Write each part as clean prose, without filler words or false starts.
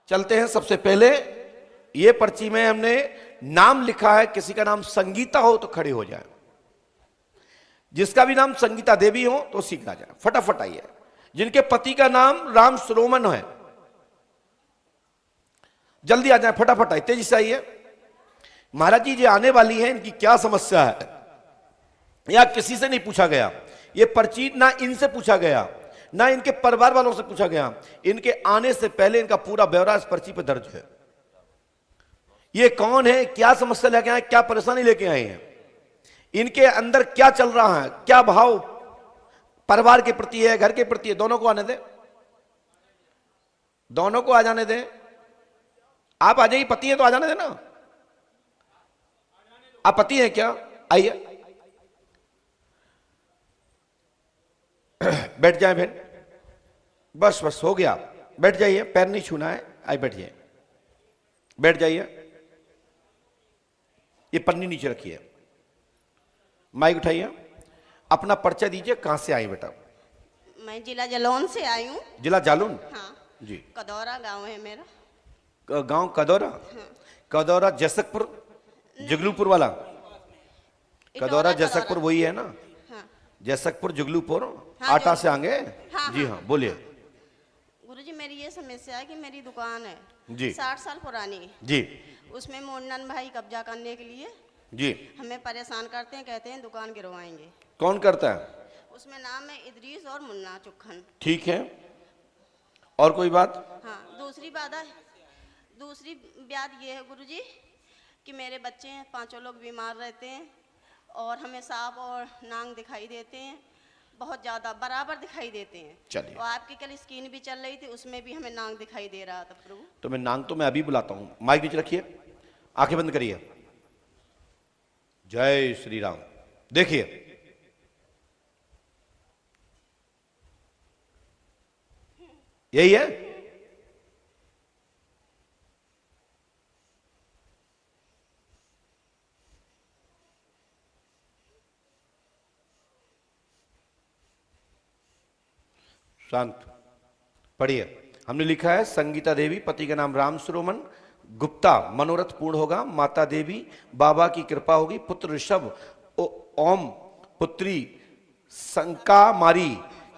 चलते हैं। सबसे पहले ये पर्ची में हमने नाम लिखा है, किसी का नाम संगीता हो तो खड़े हो जाए, जिसका भी नाम संगीता देवी हो तो सीखा जाए, फटाफट आइए। जिनके पति का नाम राम सुरोमन है जल्दी आ जाए, फटाफट आइए, तेजी से आइए। महाराज जी ये आने वाली है, इनकी क्या समस्या है या किसी से नहीं पूछा गया, ये पर्ची ना इनसे पूछा गया ना इनके परिवार वालों से पूछा गया, इनके आने से पहले इनका पूरा ब्यौरा इस पर्ची पर दर्ज है। ये कौन है, क्या समस्या लेके आए, क्या परेशानी लेके आए हैं, इनके अंदर क्या चल रहा है, क्या भाव परिवार के प्रति है, घर के प्रति है, दोनों को आने दें, दोनों को आ जाने दें। आप आ जाइए, पति है तो आ जाने देना। आप पति हैं क्या, आइए बैठ जाए बहन, बस बस हो गया, बैठ जाइए, पैर नहीं छूना है, आइए बैठ जाइए, बैठ जाइए। ये पन्नी नीचे रखिए, माइक उठाइए, अपना पर्चा दीजिए। कहां से आई बेटा? मैं जिला जालौन से आई हूँ। जिला जालौन? हाँ जी। कदौरा गांव है मेरा। गांव कदौरा? हाँ। कदौरा जैसकपुर जुगलूपुर वाला? कदौरा जैसकपुर वही है ना? हाँ। जैसकपुर जुगलूपुर, हाँ, आटा से आगे। हाँ, जी हाँ, बोलिए। गुरुजी मेरी ये समस्या है कि मेरी दुकान है जी 60 साल पुरानी जी, उसमें मुन्नन भाई कब्जा करने के लिए जी हमें परेशान करते हैं, कहते हैं दुकान गिरवाएंगे। कौन करता है? उसमें नाम है इदरीस और मुन्ना चुखन। ठीक है, और कोई बात? हाँ, दूसरी बात ये है गुरुजी कि मेरे बच्चे हैं, 5 लोग बीमार रहते हैं और हमें सांप और नांग दिखाई देते हैं, बहुत ज़्यादा बराबर दिखाई देते हैं। चलिए, और आपकी कल स्क्रीन भी चल रही थी, उसमें भी हमें नांग दिखाई दे रहा था प्रभु। तो मैं नांग तो मैं अभी बुलाता हूं, माइक नीचे रखिए, आंखें बंद करिए। जय श्री राम। देखिए, यही है? शांत पढ़िए। हमने लिखा है संगीता देवी, पति का नाम राम सुरोमन गुप्ता, मनोरथ पूर्ण होगा, माता देवी, बाबा की कृपा होगी, पुत्र ऋषभ, ओम, पुत्री संका मारी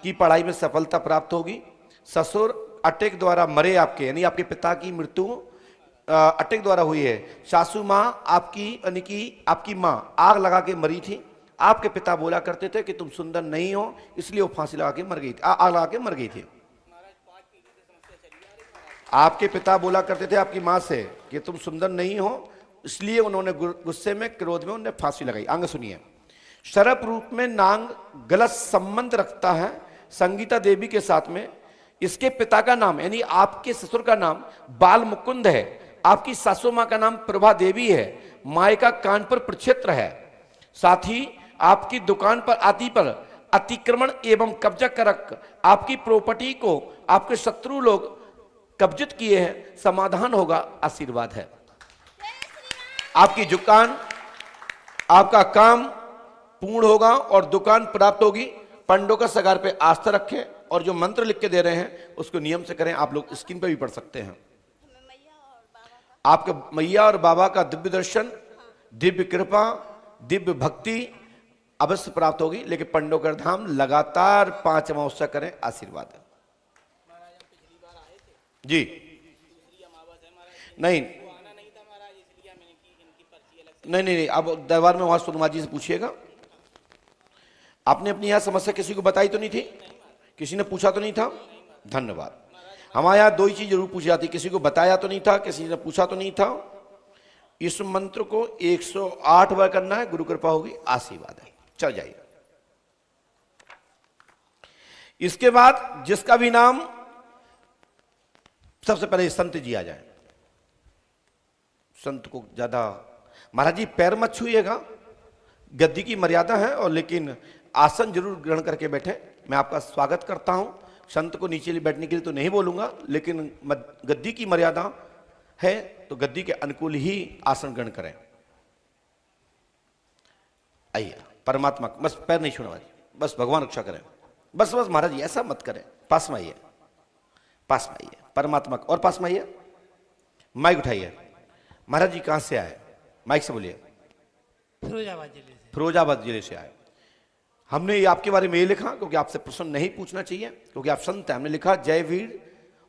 की पढ़ाई में सफलता प्राप्त होगी, ससुर अटैक द्वारा मरे आपके, यानी आपके पिता की मृत्यु अटैक द्वारा हुई है, सासू माँ आपकी यानी कि आपकी माँ आग लगा के मरी थी, आपके पिता बोला करते थे कि तुम सुंदर नहीं हो, इसलिए वो फांसी लगा के मर गई थी, आग लगा के मर गई थी। आपके पिता बोला करते थे आपकी मां से कि तुम सुंदर नहीं हो, इसलिए उन्होंने गुस्से में, क्रोध में उन्हें फांसी लगाई। आगे सुनिए। शरप रूप में नांग गलत संबंध रखता है संगीता देवी के साथ में। इसके पिता का नाम यानी आपके ससुर का नाम बाल मुकुंद है, आपकी सासू मां का नाम प्रभा देवी है, मायका कानपुर प्रक्षेत्र है। साथ ही आपकी दुकान पर आदि पर अतिक्रमण एवं कब्जा कर आपकी प्रॉपर्टी को आपके शत्रु लोग कब्जित किए हैं, समाधान होगा, आशीर्वाद है। आपकी दुकान, आपका काम पूर्ण होगा और दुकान प्राप्त होगी। पंडों का सगार पे आस्था रखें और जो मंत्र लिख के दे रहे हैं उसको नियम से करें। आप लोग स्क्रीन पे भी पढ़ सकते हैं। आपके मैया और बाबा का दिव्य दर्शन, दिव्य कृपा, दिव्य भक्ति अवश्य प्राप्त होगी। लेकिन पंडोकर धाम लगातार 5 अमावस्या करें, आशीर्वाद है जी। नहीं नहीं नहीं, अब दरबार में वहां सुरमा जी से पूछिएगा। आपने अपनी यहां समस्या किसी को बताई तो नहीं थी? किसी ने पूछा तो नहीं था? धन्यवाद। हमारे यहां 2 ही चीज जरूर पूछी जाती, किसी को बताया तो नहीं था, किसी ने पूछा तो नहीं था। इस मंत्र को 108 बार करना है, गुरु कृपा होगी, आशीर्वाद है। चल जाइए। इसके बाद जिसका भी नाम, सबसे पहले संत जी आ जाए। संत को ज्यादा, महाराज जी पैर मत छूइएगा, गद्दी की मर्यादा है, और लेकिन आसन जरूर ग्रहण करके बैठे। मैं आपका स्वागत करता हूं। संत को नीचे बैठने के लिए तो नहीं बोलूंगा, लेकिन गद्दी की मर्यादा है तो गद्दी के अनुकूल ही आसन ग्रहण करें। आइए, परमात्मा बस पैर नहीं छूना, बस भगवान रक्षा करें, बस बस महाराज जी ऐसा मत करें। पास में आइए, पास में आइए, परमात्मा और पास में आइए, माइक उठाइए। महाराज जी कहां से आए? माइक से बोलिए। फिरोजाबाद जिले से। फिरोजाबाद जिले से आए। हमने ये आपके बारे में ये लिखा क्योंकि आपसे प्रश्न नहीं पूछना चाहिए, क्योंकि आप संत हैं। हमने लिखा जयवीर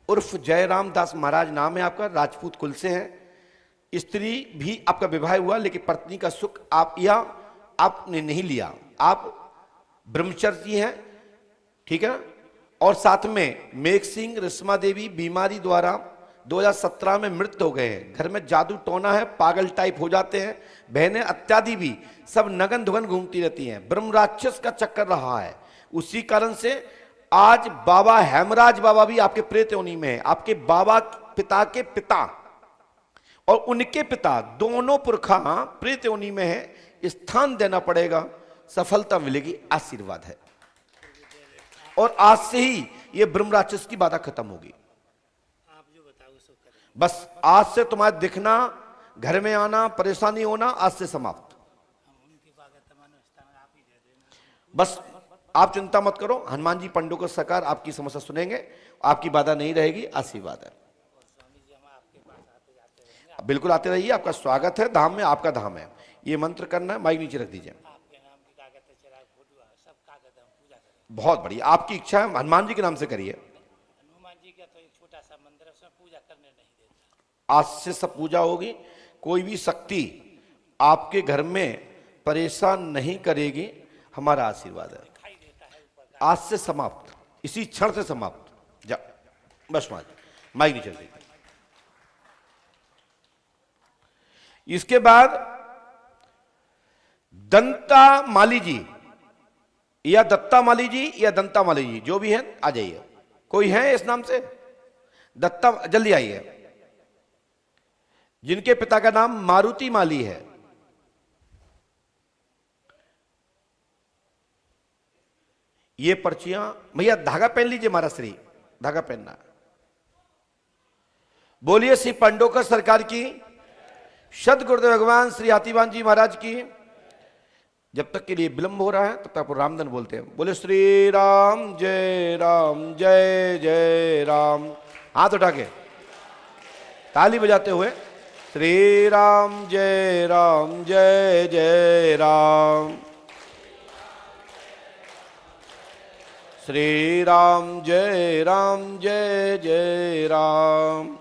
उर्फ जयराम दास महाराज नाम है आपका, राजपूत कुल से हैं। स्त्री भी आपका विवाह हुआ, लेकिन पत्नी का सुख आपने नहीं लिया, आप ब्रह्मचर्य हैं, ठीक है। और साथ में मेघ सिंह रिश्मा देवी बीमारी द्वारा 2017 में मृत हो गए हैं। घर में जादू टोना है, पागल टाइप हो जाते हैं। बहनें इत्यादि भी सब नगन धुगन घूमती रहती हैं। ब्रह्म राक्षस का चक्कर रहा है। उसी कारण से आज बाबा हेमराज बाबा भी आपके प्रेत योनि में है। आपके बाबा पिता के पिता और उनके पिता दोनों पुरखा प्रेत योनि में है। स्थान देना पड़ेगा, सफलता मिलेगी, आशीर्वाद है। और आज से ही ये ब्रह्म राक्षस की बाधा खत्म होगी। आप जो बताओ सो करें। बस आज से तुम्हारा दिखना, घर में आना, परेशानी होना आज से समाप्त। हम उनकी बात तमन्ना स्थान आप ही दे देना। बस आप चिंता मत करो, हनुमान जी पंडों को सरकार आपकी समस्या सुनेंगे, आपकी बाधा नहीं रहेगी, आशीर्वाद है। स्वामी जी हम आपके पास आते जाते रहेंगे। बिल्कुल आते रहिए, आपका स्वागत है। धाम में आपका धाम है। ये मंत्र करना है, माइक नीचे रख दीजिए। आपके नाम की कागज चला फोटो सब कागज हम पूजा करें। बहुत बढ़िया, आपकी इच्छा है हनुमान जी के नाम से करिए। हनुमान जी का तो एक छोटा सा मंदिर है, उसमें पूजा करने नहीं देता। आज से सब पूजा होगी। कोई भी शक्ति आपके घर में परेशान नहीं करेगी, हमारा आशीर्वाद है। दिखाई देता है ऊपर का। आज से समाप्त, इसी क्षण से समाप्त। जा बस माइक नीचे दीजिए। इसके बाद दंता माली जी या दत्ता माली जी या दंता माली जी, जो भी है आ जाइए। कोई है इस नाम से? दत्ता, जल्दी आइए। जिनके पिता का नाम मारुति माली है। ये पर्चियां भैया धागा पहन लीजिए, महाराज श्री धागा पहनना। बोलिए श्री पंडोकर सरकार की, सद गुरुदेव भगवान श्री हाथीवान जी महाराज की। जब तक के लिए विलंब हो रहा है तब तक आप रामधन बोलते हैं। बोले श्री राम जय जय राम। हाथ उठा के ताली बजाते हुए श्री राम जय जय राम। श्री राम जय जय राम।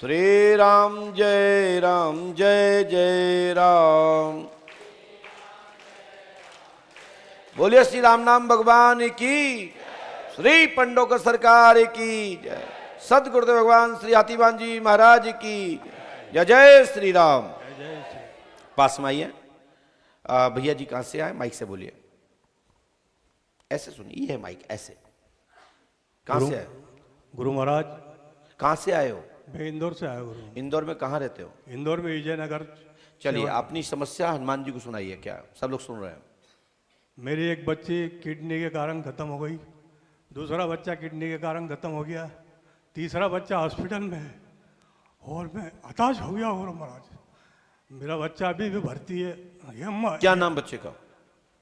श्री राम जय जय राम। बोलिए श्री राम नाम भगवान की, श्री पंडोकर सरकार की जय, सद गुरुदेव भगवान श्री हाथीवान जी महाराज की जय। जय श्री राम। पास में आइए। भैया जी कहां से आए? माइक से बोलिए। ऐसे सुनिए, ये है माइक, ऐसे। कहां से आए? गुरु महाराज, कहां से आए हो? मैं इंदौर से आया गुरु। इंदौर में कहां रहते हो? इंदौर में विजयनगर। चलिए अपनी समस्या हनुमान जी को सुनाइए। क्या सब लोग सुन रहे हैं? मेरी एक बच्ची किडनी के कारण खत्म हो गई, दूसरा बच्चा किडनी के कारण खत्म हो गया, तीसरा बच्चा हॉस्पिटल में है और मैं हताश हो गया गुरु महाराज। मेरा बच्चा अभी भी भर्ती है। क्या नाम बच्चे का?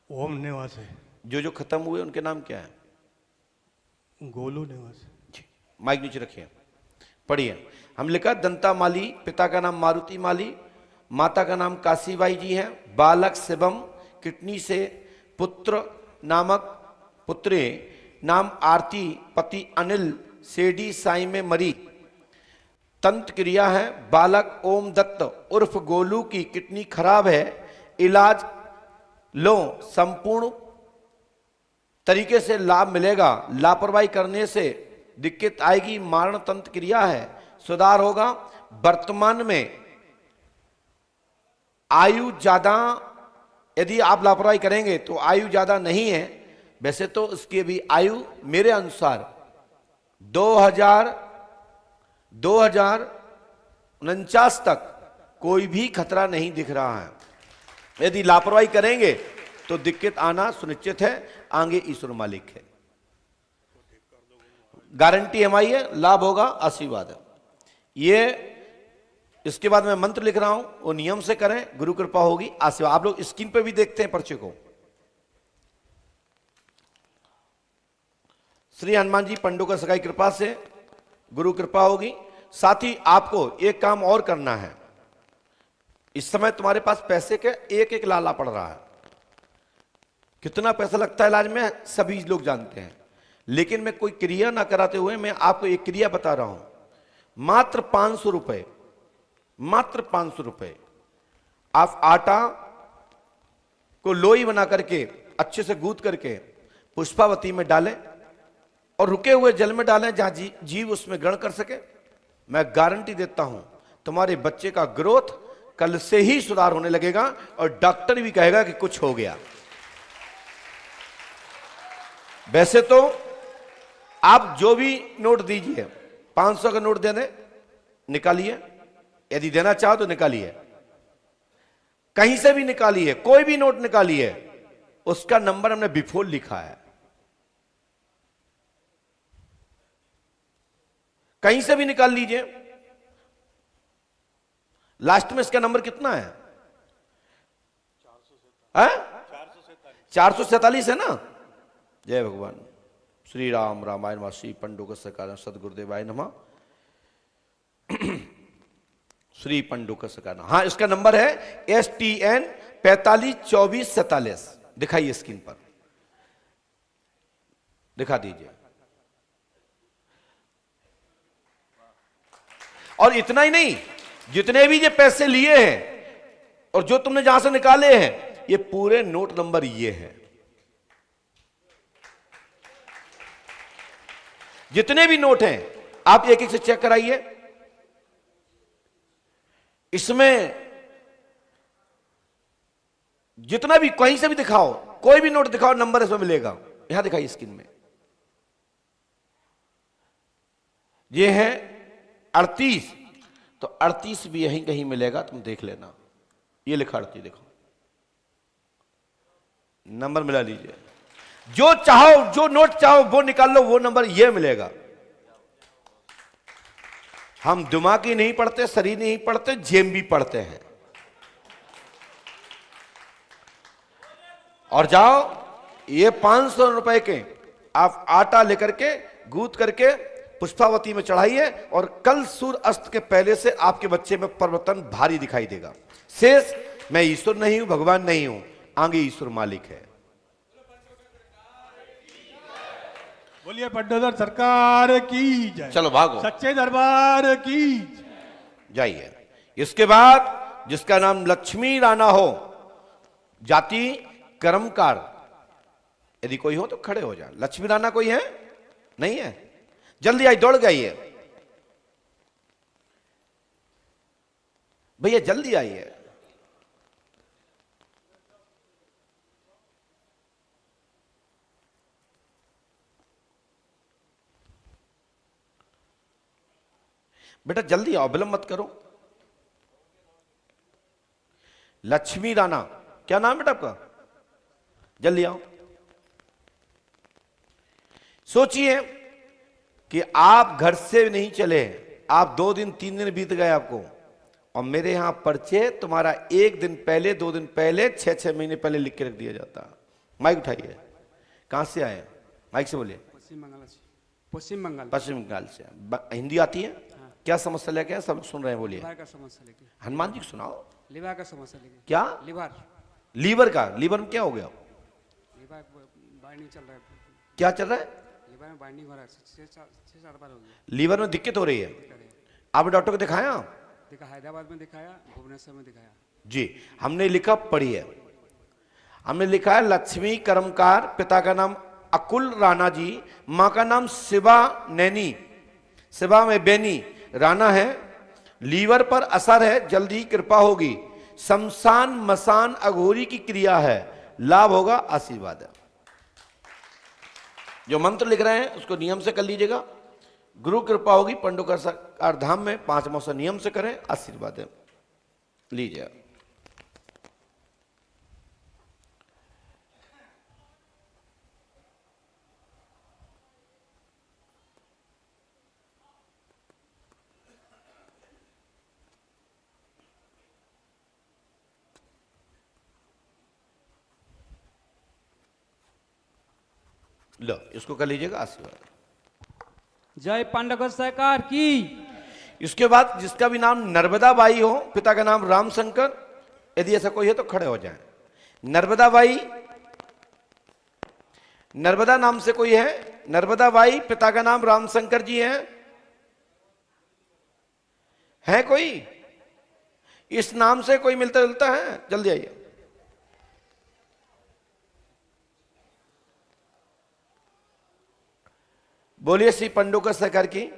ओम निवास है। जो खत्म हुए उनके नाम क्या है? गोलू निवास। माइक नीचे रखिए, पढ़िए। हम लिखा दंता माली, पिता का नाम मारुति माली, माता का नाम काशीबाई जी है। बालक शिवम, किडनी से पुत्र नामक पुत्री नाम आरती, पति अनिल, सेडी साई में मरी। तंत्र क्रिया है। बालक ओम दत्त उर्फ गोलू की किडनी खराब है, इलाज लो, संपूर्ण तरीके से लाभ मिलेगा। लापरवाही करने से दिक्कत आएगी। मारण तंत्र क्रिया है, सुधार होगा। वर्तमान में आयु ज्यादा, यदि आप लापरवाही करेंगे तो आयु ज्यादा नहीं है। वैसे तो इसकी भी आयु मेरे अनुसार 2049 तक कोई भी खतरा नहीं दिख रहा है। यदि लापरवाही करेंगे तो दिक्कत आना सुनिश्चित है। आगे ईश्वर मालिक है, गारंटी हमारी है, लाभ होगा, आशीर्वाद है। ये इसके बाद मैं मंत्र लिख रहा हूं, वो नियम से करें, गुरु कृपा होगी, आशीर्वाद। आप लोग स्क्रीन पे भी देखते हैं पर्चे को। श्री हनुमान जी पंडोकर सगाई कृपा से गुरु कृपा होगी। साथ ही आपको एक काम और करना है। इस समय तुम्हारे पास पैसे के एक एक लाला पड़ रहा है। कितना पैसा लगता है इलाज में सभी लोग जानते हैं, लेकिन मैं कोई क्रिया ना कराते हुए मैं आपको एक क्रिया बता रहा हूं। मात्र 500 रुपए, मात्र 500 रुपए आप आटा को लोई बना करके अच्छे से गूंथ करके पुष्पावती में डालें और रुके हुए जल में डालें जहां जीव उसमें ग्रहण कर सके। मैं गारंटी देता हूं तुम्हारे बच्चे का ग्रोथ कल से ही सुधार होने लगेगा और डॉक्टर भी कहेगा कि कुछ हो गया। वैसे तो आप जो भी नोट दीजिए, 500 का नोट देने निकालिए, यदि देना चाहो तो निकालिए, कहीं से भी निकालिए, कोई भी नोट निकालिए, उसका नंबर हमने बिफोर लिखा है। कहीं से भी निकाल लीजिए। लास्ट में इसका नंबर कितना है? 447 है ना। जय भगवान। श्री राम रामायण वासी पंडुक सकार सदगुरुदेवाय नमः। श्री पंडुक सकार। हाँ, इसका नंबर है STN 452447। दिखाइए स्क्रीन पर, दिखा दीजिए। और इतना ही नहीं, जितने भी ये पैसे लिए हैं और जो तुमने जहां से निकाले हैं, ये पूरे नोट नंबर ये हैं। जितने भी नोट हैं आप एक एक से चेक कराइए। इसमें जितना भी कहीं से भी दिखाओ, कोई भी नोट दिखाओ, नंबर इसमें मिलेगा। यहां दिखाइए स्क्रीन में। ये है 38, तो 38 भी यहीं कहीं मिलेगा, तुम देख लेना। ये लिखा 38, देखो नंबर मिला लीजिए। जो चाहो, जो नोट चाहो वो निकाल लो, वो नंबर ये मिलेगा। हम दिमागी नहीं पढ़ते, शरीर नहीं पढ़ते, जेम भी पढ़ते हैं। और जाओ, ये 500 रुपए के आप आटा लेकर के गूंथ करके पुष्पावती में चढ़ाइए और कल सूर्य अस्त के पहले से आपके बच्चे में परिवर्तन भारी दिखाई देगा। शेष मैं ईश्वर नहीं हूं, भगवान नहीं हूं, आगे ईश्वर मालिक है। बोलिए पट्टोदर सरकार की जय। चलो भागो, सच्चे दरबार की जाइए। इसके बाद जिसका नाम लक्ष्मी राणा हो, जाति कर्मकार, यदि कोई हो तो खड़े हो जाए। लक्ष्मी राणा कोई है? नहीं है? जल्दी आई, दौड़ गई भैया, जल्दी आइए। बेटा जल्दी आओ, विलंब मत करो। लक्ष्मी राणा, क्या नाम बेटा आपका? जल्दी आओ। सोचिए कि आप घर से नहीं चले, आप 2 दिन 3 दिन बीत गए आपको, और मेरे यहां पर्चे तुम्हारा 1 दिन पहले, 2 दिन पहले, 6-6 महीने पहले लिख के रख दिया जाता। माइक उठाइए। कहां से आए? माइक से बोलिए। पश्चिम बंगाल से। पश्चिम बंगाल। पश्चिम बंगाल से। हिंदी आती है? हाँ। क्या समस्या लेके आए? सब सुन रहे हैं, बोलिए। लिवर का समस्या लेके। हनुमान जी को सुनाओ। लिवर का समस्या लेके। क्या? लिवर। लीवर का? लीवर में क्या हो गया? लिवर बाइंडिंग चल रहा है। क्या चल रहा है? लिवर में बाइंडिंग हो रहा है, 6-7 बार हो गया। लीवर में दिक्कत हो रही है? आपने डॉक्टर को दिखाया? देखा, हैदराबाद में दिखाया, भुवनेश्वर में दिखाया। जी, हमने लिखा, पढ़िए। हमने लिखा है लक्ष्मी कर्मकार, पिता का नाम अकुल राणा जी, मां का नाम शिवा नैनी, शिवा में बेनी राणा है। लीवर पर असर है, जल्दी कृपा होगी। शमशान मसान अघोरी की क्रिया है, लाभ होगा, आशीर्वाद है। जो मंत्र लिख रहे हैं उसको नियम से कर लीजिएगा, गुरु कृपा होगी। पंडुका सरकार धाम में 5 मौसम नियम से करें, आशीर्वाद है। लीजिए। लो, इसको कर लीजिएगा, आशीर्वाद। जय पांडव सरकार की। इसके बाद जिसका भी नाम नर्मदा बाई हो, पिता का नाम रामशंकर, यदि ऐसा कोई है तो खड़े हो जाएं। नर्मदा बाई, नर्मदा नाम से कोई है? नर्मदा बाई, पिता का नाम रामशंकर जी है कोई? इस नाम से कोई मिलता जुलता है? जल्दी आइए। बोलिए श्री पंडोकर सरकार की।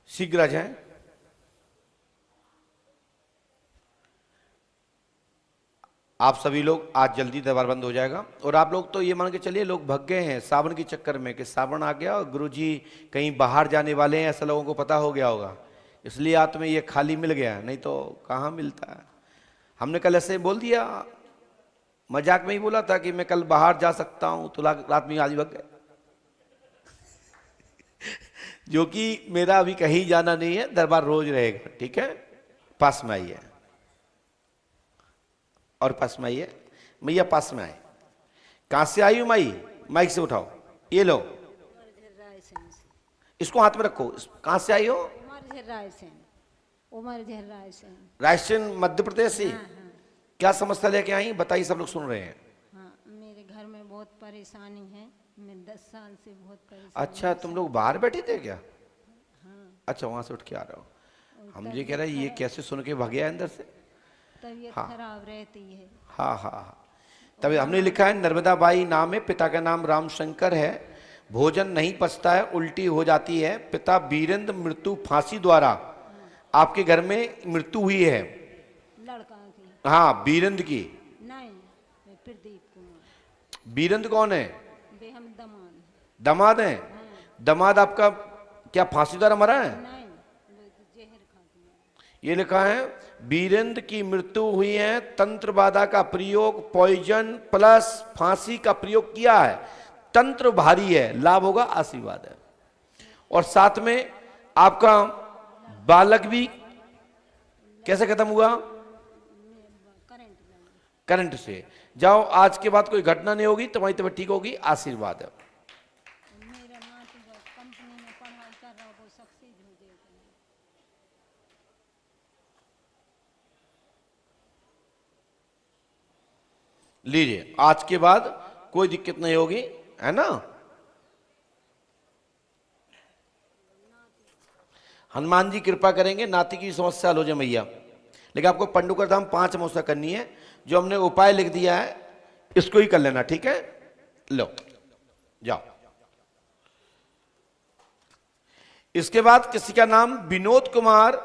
शीघ्र आ जाएं। आप सभी लोग, आज जल्दी दरबार बंद हो जाएगा। और आप लोग तो ये मान के चलिए लोग भग गए हैं सावन के चक्कर में कि सावन आ गया और गुरुजी कहीं बाहर जाने वाले हैं, ऐसा लोगों को पता हो गया होगा, इसलिए आज तुम्हें ये खाली मिल गया, नहीं तो कहाँ मिलता है। हमने कल ऐसे बोल दिया, मजाक में ही बोला था कि मैं कल बाहर जा सकता हूं, तो रात में आज भग गए। जो कि मेरा अभी कहीं जाना नहीं है, दरबार रोज रहेगा, ठीक है। पास में आइए और पास में आइए। मैया पास में आए। कहां से आई हूं माई? माइक से उठाओ, ये लो, इसको हाथ में रखो। कहां से आई हो? रायसेन मध्य प्रदेश से। क्या समस्या लेके आई बताइए, सब लोग सुन रहे हैं। हाँ, मेरे घर में बहुत परेशानी है, मैं 10 साल से बहुत परेशान। अच्छा, तुम लोग बाहर बैठे थे क्या? हाँ। अच्छा, वहां से उठ के आ रहे हो। हम ये कह रहे हैं ये कैसे सुन के भाग गया अंदर से? तबीयत हाँ। खराब रहती है। हाँ हाँ हाँ, तभी हमने लिखा है नर्मदा बाई नाम है, पिता का नाम रामशंकर है, भोजन नहीं पचता है, उल्टी हो जाती है, पिता वीरेंद्र मृत्यु फांसी द्वारा आपके घर में मृत्यु हुई है। लड़का की? हाँ, वीरेंद्र की नहीं, प्रदीप कुमार। वीरेंद्र कौन है? वे हम दमान। दामाद है? दामाद आपका क्या फांसी द्वारा मरा है? नहीं, जहर खा दिया। ये लिखा है वीरेंद्र की मृत्यु हुई है, तंत्र बाधा का प्रयोग, पॉइजन प्लस फांसी का प्रयोग किया है, तंत्र भारी है, लाभ होगा, आशीर्वाद है। और साथ में आपका बालक भी कैसे खत्म हुआ? करंट से। जाओ, आज के बाद कोई घटना नहीं होगी, तुम्हारी तबीयत ठीक होगी, आशीर्वाद है। मेरा नाती जो कंपनी में पढ़ाई कर रहा है वो सक्सेस हो जाएगा। लीजिए, आज के बाद कोई दिक्कत नहीं होगी, है ना। हनुमान जी कृपा करेंगे, नाती की समस्या हल हो जाए मैया। लेकिन आपको पंडुकर धाम 5 अमावस्या करनी है। जो हमने उपाय लिख दिया है इसको ही कर लेना, ठीक है। लो जाओ। इसके बाद किसी का नाम विनोद कुमार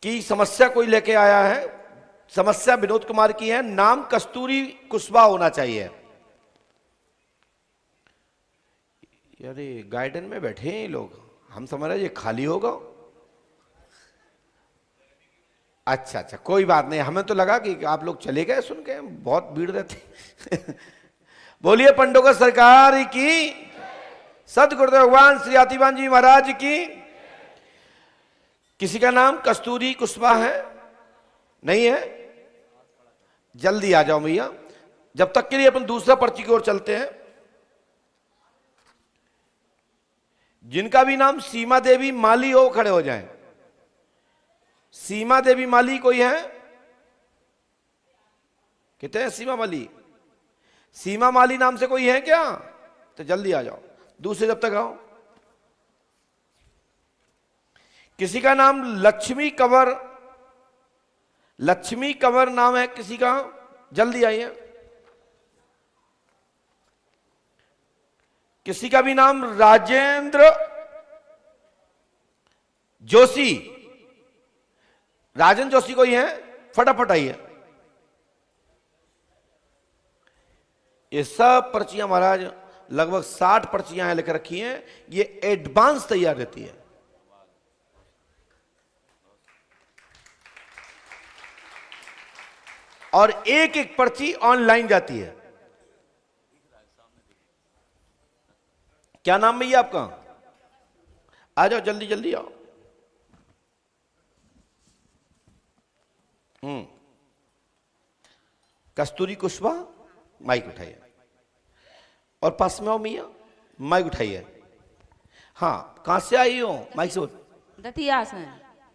की समस्या कोई लेके आया है। समस्या विनोद कुमार की है, नाम कस्तूरी कुशवाहा होना चाहिए। अरे गार्डन में बैठे हैं लोग, हम समझ रहे ये खाली होगा। अच्छा अच्छा, कोई बात नहीं, हमें तो लगा कि आप लोग चले गए सुन के, बहुत भीड़ रहती। बोलिए पंडोकर सरकार की, सदगुरुदेव भगवान श्री आतिबान जी महाराज की। किसी का नाम कस्तूरी कुशवाहा है? नहीं है? जल्दी आ जाओ भैया। जब तक के लिए अपन दूसरा पर्ची की ओर चलते हैं। जिनका भी नाम सीमा देवी माली हो, खड़े हो जाएं। सीमा देवी माली कोई है? कहते हैं सीमा माली। सीमा माली नाम से कोई है क्या? तो जल्दी आ जाओ, दूसरे जब तक आओ। किसी का नाम लक्ष्मी कंवर, लक्ष्मी कंवर नाम है किसी का, जल्दी आइए। किसी का भी नाम राजेंद्र जोशी, राजन जोशी कोई है? फटाफट आइए। ये सब पर्चियां महाराज, लगभग 60 पर्चियां यहां लेकर रखी हैं। ये एडवांस तैयार रहती है। और एक एक पर्ची ऑनलाइन जाती है। क्या नाम भैया आपका? आ जाओ जल्दी जल्दी आओ। कस्तूरी कुशवाहा, माइक उठाइए। और पास में आओ मियाँ, माइक उठाइए। हाँ, कहां से आई हो? माइक से बोल। दतिया से।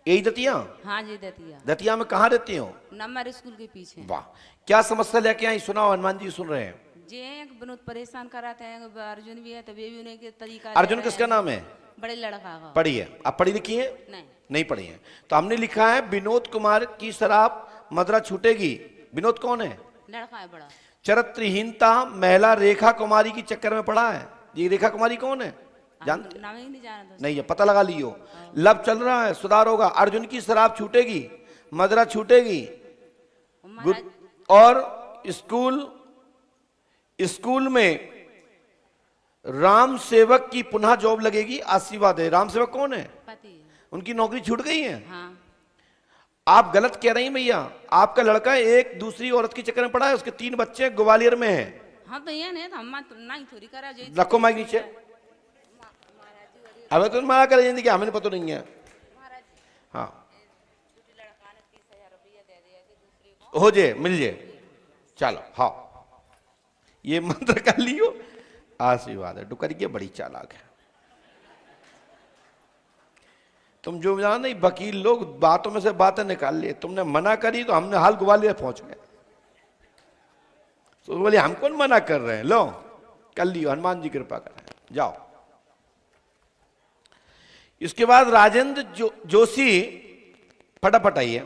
यही दतिया? हाँ जी दतिया। दतिया में कहाँ रहती हो? नंबर स्कूल के पीछे। वाह, क्या समस्या लेके आई? सुनाओ, हनुमान जी सुन रहे हैं। जे एक बहुत परेशान कराते हैं। अर्जुन भी है तो वे भी उन्हें के तरीका। अर्जुन किसका नाम है? बड़े लड़का का। पढ़ी है? आप पढ़ी लिखी है? नहीं। नहीं पढ़ी है। तो हमने लिखा है विनोद कुमार की शराब मदरा छूटेगी। विनोद कौन है? लड़का है बड़ा। चरित्रहीनता महिला रेखा कुमारी की चक्कर में पड़ा है। ये रेखा कुमारी कौन है? जानते? नाम ही नहीं जाना। नहीं है, पता लगा लियो। लब चल रहा है, सुधार होगा। अर्जुन की शराब छूटेगी, मदरा छूटेगी। और स्कूल में राम सेवक की पुनः जॉब लगेगी, आशीर्वाद है। राम सेवक कौन है? पति। उनकी नौकरी छूट गई है। हाँ। आप गलत कह रही हैं भैया। आपका लड़का एक दूसरी औरत के चक्कर में पड़ा है, उसके 3 बच्चे ग्वालियर में हैं। हाँ तो ये नहीं, हम नहीं थोड़ी करा जो। रखो माइक नीचे। अब तो मना कर रही हमें पता नहीं है। हाँ, हो जे मिल जे। चलो हाँ, ये मंत्र कर लियो, आशीर्वाद है। डुकरिया बड़ी चालाक है। तुम जो जाना नहीं, वकील लोग बातों में से बातें निकाल लिए। तुमने मना करी तो हमने हाल ग्वालियर पहुंच गए। तो बोले हम कौन मना कर रहे हैं, लो कर लियो, हनुमान जी कृपा कर रहे हैं, जाओ। इसके बाद राजेंद्र जोशी, फटाफट आइए।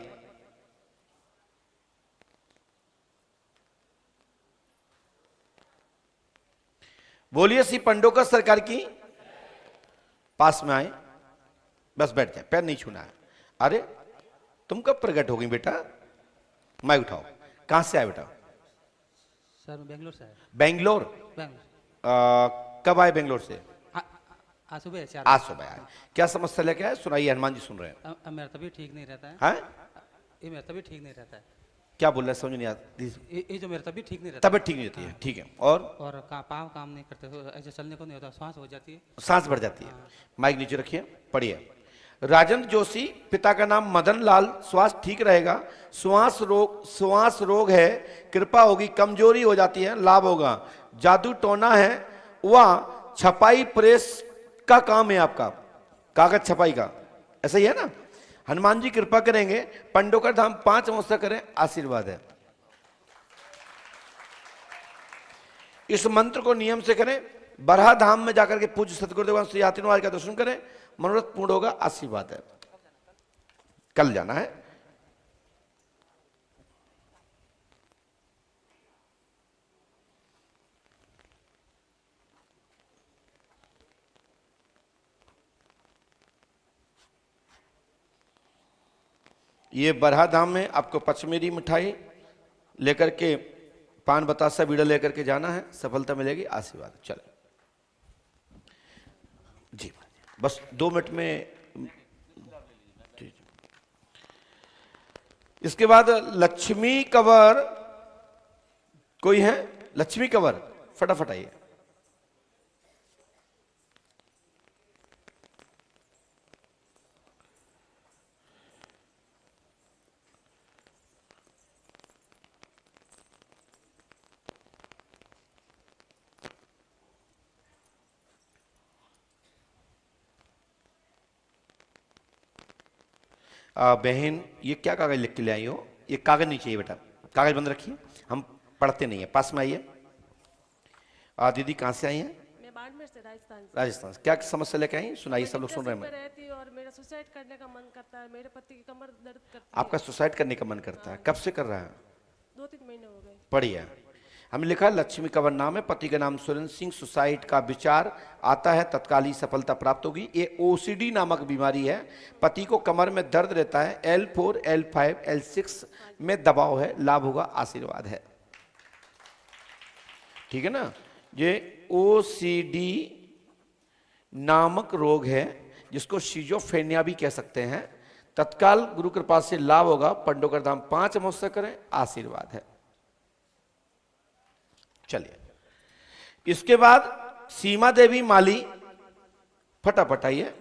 बोलिए श्री पंडोकर सरकार की। पास में आए, बस बैठ जाए, पैर नहीं छूना है। अरे तुम कब प्रकट हो गई बेटा? माइक उठाओ। कहां से आए बेटा? सर बेंगलोर से आए। बेंगलोर? कब आए बेंगलोर से? आज सुबह 4। आज सुबह आए। क्या समस्या लेके आए? सुनाइए, हनुमान जी सुन रहे हैं। मेरा तबीयत ठीक नहीं रहता है। हाँ? ये मेरा तबीयत ठीक नहीं रहता है। क्या बोल रहे हैं, समझ नहीं आता। ये जो मेरा तबीयत ठीक नहीं रहता। तबीयत ठीक नहीं रहती है, ठीक है। और पाँव काम नहीं करते, ऐसे चलने को नहीं होता, श्वास हो जाती है, सांस बढ़ जाती है। माइक नीचे रखिए, पढ़िए। राजेंद्र जोशी, पिता का नाम मदन लाल, स्वास्थ्य ठीक रहेगा। श्वास रोग है, कृपा होगी, कमजोरी हो जाती है, लाभ होगा। जादू टोना है, वह छपाई प्रेस का काम है आपका, कागज छपाई का, ऐसा ही है ना। हनुमान जी कृपा करेंगे। पंडोकर धाम 5 अमावस्या करें, आशीर्वाद है। इस मंत्र को नियम से करें। बरहा धाम में जाकर के पूज्य सतगुरुदेव श्री यात्रियों का दर्शन करें, मनोरथ पूर्ण होगा, आशीर्वाद है। कल जाना है। ये बरहा धाम में आपको पचमेरी मिठाई लेकर के, पान बतासा बीड़ा लेकर के जाना है, सफलता मिलेगी, आशीर्वाद। चले जी, बस 2 मिनट में। इसके बाद लक्ष्मी कवर, कोई है? लक्ष्मी कवर, फटाफट आइए। बहन, ये क्या कागज लिख के ले आई हो? ये कागज नहीं चाहिए बेटा, कागज बंद रखिए, हम पढ़ते नहीं है। पास में आइए। दीदी कहाँ से आई हैं? मैं बाड़मेर से, राजस्थान से। राजस्थान से। क्या समस्या लेके आई हैं? सुनाइए, सब लोग सुन रहे हैं। रहती और मेरा सुसाइड करने का मन करता है, मेरे पति की कमर दर्द करती है। आपका सुसाइड करने का मन करता है? कब से कर रहा है? 2-3 महीने हो गए। पढ़िए। हमने लिखा लक्ष्मी कवर नाम है, पति का नाम सुरेंद्र सिंह, सुसाइड का विचार आता है, तत्काल ही सफलता प्राप्त होगी। ये ओसीडी नामक बीमारी है। पति को कमर में दर्द रहता है, L4, L5, L6 में दबाव है, लाभ होगा, आशीर्वाद है। ठीक है ना। ये ओसीडी नामक रोग है, जिसको शिजोफ्रेनिया भी कह सकते हैं। तत्काल गुरु कृपा से लाभ होगा। पंडोकर धाम 5 अमावस्या करें, आशीर्वाद है। चलिए, इसके बाद सीमा देवी माली, फटाफट आइए।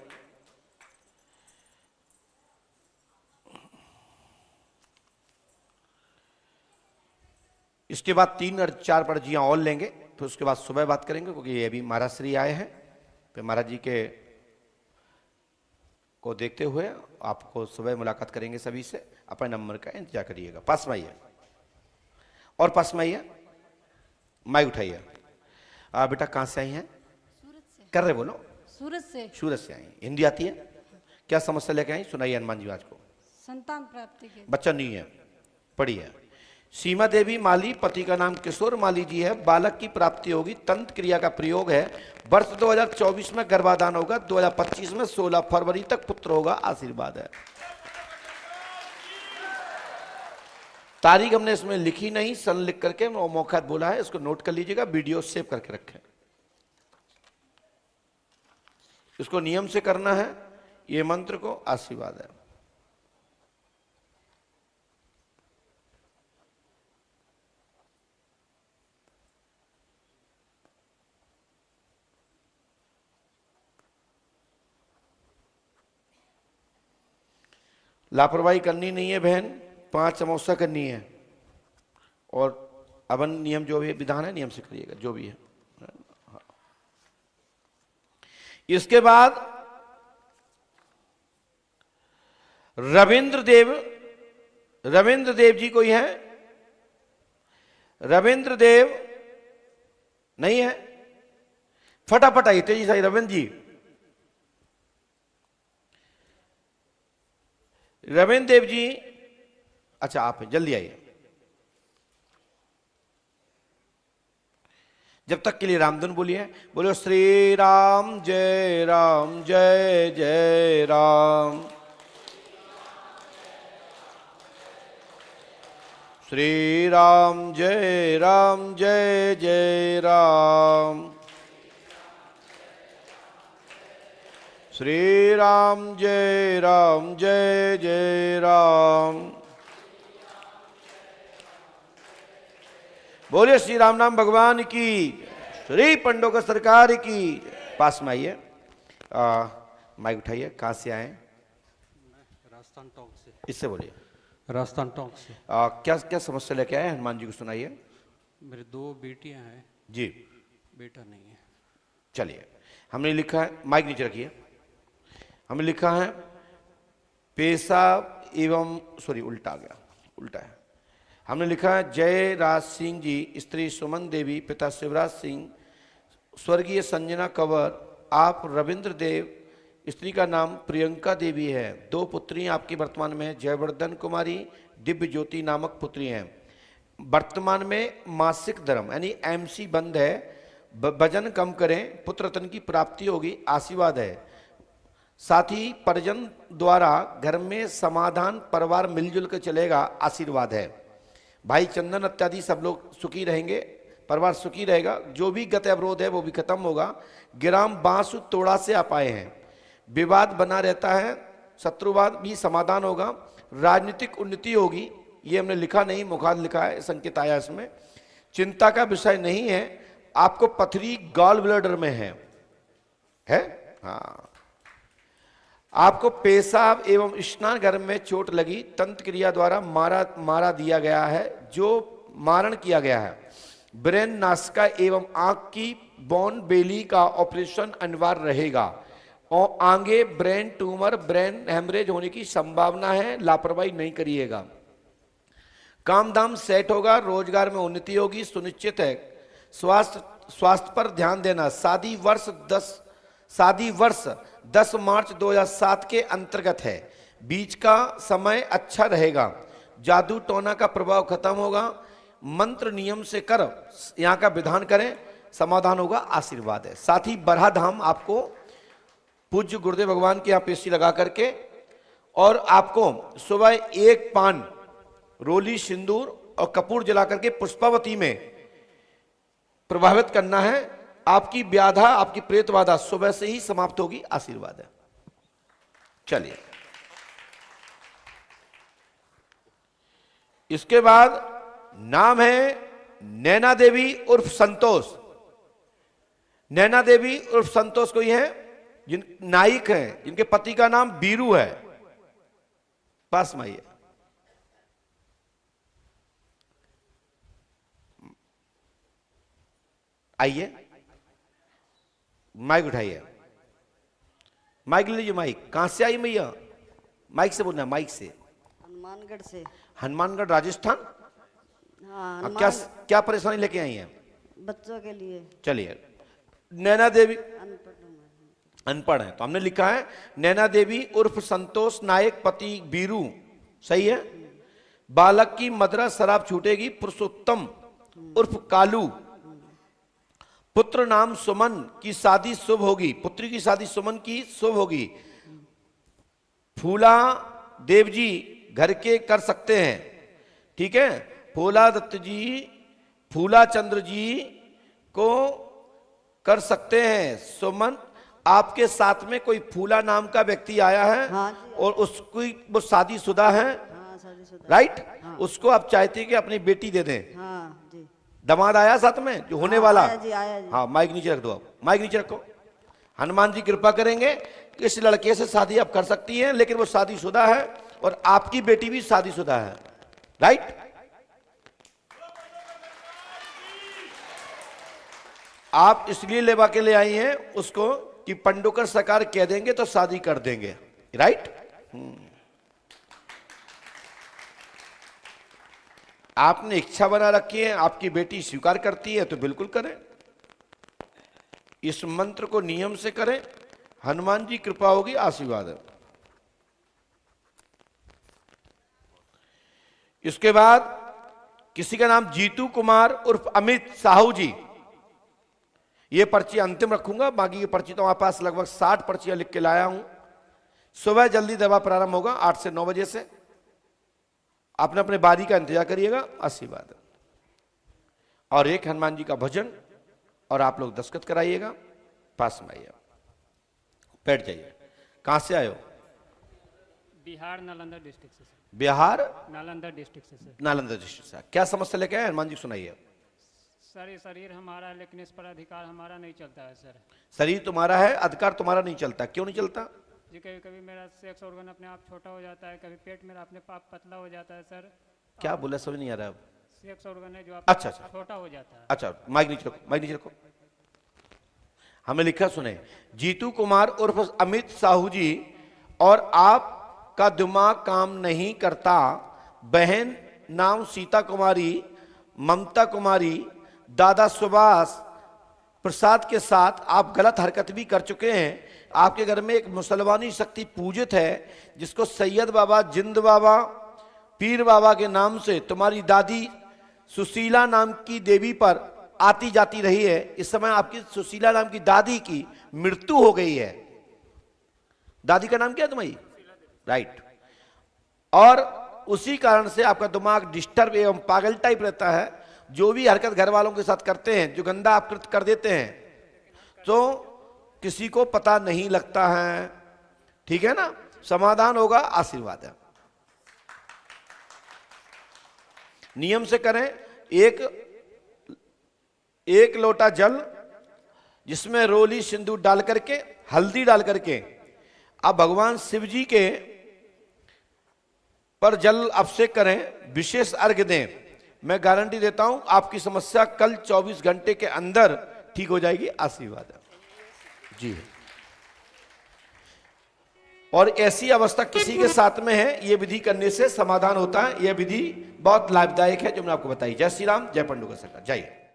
इसके बाद 3 और 4 पर्चियां और लेंगे, फिर उसके बाद सुबह बात करेंगे, क्योंकि ये अभी महाराज श्री आए हैं। फिर महाराज जी के को देखते हुए आपको सुबह मुलाकात करेंगे सभी से। अपने नंबर का इंतजार करिएगा। पास में आइए, और पास में आइए, माइक उठाइए। बेटा कहाँ से आई हैं? सूरत से। कर रहे बोलो। सूरत से। सूरत से आई। हिंदी आती है? क्या समस्या लेके आई? सुनाइए हनुमान जी आज को। संतान प्राप्ति के। बच्चा नहीं है, पढ़िए। सीमा देवी माली, पति का नाम किशोर माली जी है। बालक की प्राप्ति होगी, तंत्र क्रिया का प्रयोग है। वर्ष 2024 में गर्भाधान होगा, 2025 में 16 फरवरी तक पुत्र होगा। आशीर्वाद है। तारीख हमने इसमें लिखी नहीं, सन लिख करके मौका बोला है, इसको नोट कर लीजिएगा, वीडियो सेव करके रखें। इसको नियम से करना है, ये मंत्र को। आशीर्वाद है। लापरवाही करनी नहीं है बहन, 5 समोसा करनी है। और अवन नियम जो भी विधान है, नियम से करिएगा जो भी है। इसके बाद रविंद्र देव जी कोई है? रविंद्र देव नहीं है? फटाफट आइए तेजी से। रविंद्र जी, रविंद्र देव जी, अच्छा आप हैं, जल्दी आइए। जब तक के लिए रामधुन बोलिए। बोलो श्री राम जय जय राम। श्री राम जय जय राम। श्री राम जय जय राम। बोलिए श्री राम नाम भगवान की, श्री पंडोकर सरकार की। पास में आइए, माइक उठाइए। कहाँ से आए? राजस्थान टॉक से। इससे बोलिए। राजस्थान टॉक से। क्या क्या समस्या लेके आए हनुमान जी को? सुनाइए। मेरे 2 बेटियां हैं जी। बेटा नहीं है। चलिए, हमने लिखा है, माइक नीचे रखिए। हमने लिखा है पेशाब एवं, सॉरी उल्टा आ गया, उल्टा है। हमने लिखा है जय राज सिंह जी, स्त्री सुमन देवी, पिता शिवराज सिंह, स्वर्गीय संजना कंवर। आप रविंद्र देव, स्त्री का नाम प्रियंका देवी है। 2 पुत्री आपकी वर्तमान में, जयवर्धन कुमारी, दिव्य ज्योति नामक पुत्री हैं। वर्तमान में मासिक धर्म यानी MC बंद है। वजन कम करें, पुत्र रत्न की प्राप्ति होगी। आशीर्वाद है। साथ ही परिजन द्वारा घर में समाधान, परिवार मिलजुल कर चलेगा। आशीर्वाद है। भाई चंदन इत्यादि सब लोग सुखी रहेंगे, परिवार सुखी रहेगा। जो भी गत अवरोध है वो भी खत्म होगा। ग्राम बांसु तोड़ा से आप आए हैं, विवाद बना रहता है, शत्रुवाद भी समाधान होगा। राजनीतिक उन्नति होगी, ये हमने लिखा नहीं, मुखाद लिखा है, संकेत आया इसमें। चिंता का विषय नहीं है। आपको पथरी गॉल ब्लैडर में है? हाँ। आपको पेशाब एवं स्नान घर में चोट लगी, तंत्र क्रिया द्वारा मारा दिया गया है, जो मारण किया गया है। ब्रेन, नासिका एवं आंख की बोन बेली का ऑपरेशन अनिवार्य रहेगा। और आगे ब्रेन ट्यूमर, ब्रेन हेमरेज होने की संभावना है। लापरवाही नहीं करिएगा। काम धाम सेट होगा, रोजगार में उन्नति होगी, सुनिश्चित है। स्वास्थ्य पर ध्यान देना। शादी वर्ष 10 मार्च 2007 के अंतर्गत है। बीच का समय अच्छा रहेगा। जादू टोना का प्रभाव खत्म होगा। मंत्र नियम से कर यहाँ का विधान करें, समाधान होगा। आशीर्वाद है। साथ ही बरहा धाम आपको पूज्य गुरुदेव भगवान के यहाँ पेशी लगा करके, और आपको सुबह 1 पान, रोली, सिंदूर और कपूर जला करके पुष्पावती में प्रभावित करना है। आपकी व्याधा, आपकी प्रेत बाधा सुबह से ही समाप्त होगी। आशीर्वाद है। चलिए, इसके बाद नाम है नैना देवी उर्फ संतोष। नैना देवी उर्फ संतोष कोई है? जिन नाइक हैं, जिनके पति का नाम बीरू है, पास में आइए। आइए, माइक उठाइए, माइक ले लीजिए। माइक कहां से आई मैया? माइक से बोलना, माइक से। हनुमानगढ़ से। हनुमानगढ़ राजस्थान। हाँ, क्या क्या परेशानी लेके आई हैं? बच्चों के लिए। चलिए, नैना देवी अनपढ़ है तो हमने लिखा है नैना देवी उर्फ संतोष नायक पति बीरू, सही है। बालक की मदरा शराब छूटेगी। पुरुषोत्तम उर्फ कालू, पुत्र नाम सुमन की शादी शुभ होगी। पुत्री की शादी सुमन की शुभ होगी। फूला देव जी घर के कर सकते हैं, ठीक है। फूला दत्त जी, फूला चंद्र जी को कर सकते हैं। सुमन, आपके साथ में कोई फूला नाम का व्यक्ति आया है? हाँ जी, और उसकी वो शादीशुदा है? हाँ, शादीशुदा। राइट। हाँ। उसको आप चाहते हैं कि अपनी बेटी दे दें? हाँ जी। दामाद आया साथ में जो होने वाला? आया जी, आया जी। हाँ, माइक नीचे रख दो, आप माइक नीचे रखो। हनुमान जी कृपा करेंगे, इस लड़के से शादी आप कर सकती हैं, लेकिन वो शादीशुदा है और आपकी बेटी भी शादीशुदा है, राइट। आप इसलिए लेवा के ले आई हैं उसको कि पंडोकर सरकार कह देंगे तो शादी कर देंगे, राइट। आपने इच्छा बना रखी है, आपकी बेटी स्वीकार करती है तो बिल्कुल करें। इस मंत्र को नियम से करें, हनुमान जी कृपा होगी, आशीर्वाद है। इसके बाद किसी का नाम जीतू कुमार उर्फ अमित साहू जी। ये पर्ची अंतिम रखूंगा, बाकी की पर्ची तो हमारे पास लगभग 60 पर्चियां लिख के लाया हूं। सुबह जल्दी दवा प्रारंभ होगा 8 से 9 बजे से। आपने अपने बारी का इंतजार करिएगा, आशीर्वाद। और एक हनुमान जी का भजन, और आप लोग दस्तखत कराइएगा। पास में आइए, बैठ जाइए। कहां से आए हो? बिहार नालंदा डिस्ट्रिक्ट से सर। बिहार नालंदा डिस्ट्रिक्ट से सर। नालंदा डिस्ट्रिक्ट से। क्या समस्या लेके आए हनुमान जी, सुनाइए। सर ये शरीर हमारा है लेकिन इस पर अधिकार हमारा नहीं चलता है सर। शरीर तुम्हारा है, अधिकार तुम्हारा नहीं चलता। क्यों नहीं चलता? जी कभी कभी मेरा सेक्स ऑर्गन अपने आप छोटा हो जाता है, कभी पेट मेरा अपने आप पतला हो जाता है सर। क्या बोला, समझ नहीं आ रहा है। सेक्स ऑर्गन है जो अच्छा, अच्छा। छोटा हो जाता है। अच्छा, माइक नीचे रखो, माइक नीचे रखो। हमें लिखा सुने, जीतू कुमार उर्फ अमित साहू जी, और आपका दिमाग काम नहीं करता। बहन नाम सीता कुमारी, ममता कुमारी, दादा सुभाष प्रसाद के साथ आप गलत हरकत भी कर चुके हैं। आपके घर में एक मुसलमानी शक्ति पूजित है जिसको सैयद बाबा, जिंद बाबा, पीर बाबा के नाम से तुम्हारी दादी सुशीला नाम की देवी पर आती जाती रही है। इस समय आपकी सुशीला नाम की दादी की मृत्यु हो गई है। दादी का नाम क्या है तुम्हारी? राइट। और उसी कारण से आपका दिमाग डिस्टर्ब एवं पागल टाइप रहता है। जो भी हरकत घर वालों के साथ करते हैं, जो गंदा आप कृत्य कर देते हैं, तो किसी को पता नहीं लगता है, ठीक है ना। समाधान होगा, आशीर्वाद है। नियम से करें। एक लोटा जल जिसमें रोली सिंदूर डाल करके, हल्दी डाल करके, आप भगवान शिव जी के पर जल अभिषेक करें, विशेष अर्घ्य दें। मैं गारंटी देता हूं आपकी समस्या कल 24 घंटे के अंदर ठीक हो जाएगी, आशीर्वाद है जी। और ऐसी अवस्था किसी के साथ में है, यह विधि करने से समाधान होता है। यह विधि बहुत लाभदायक है जो मैंने आपको बताई। जय श्री राम, जय पंडुका सरकार, जय।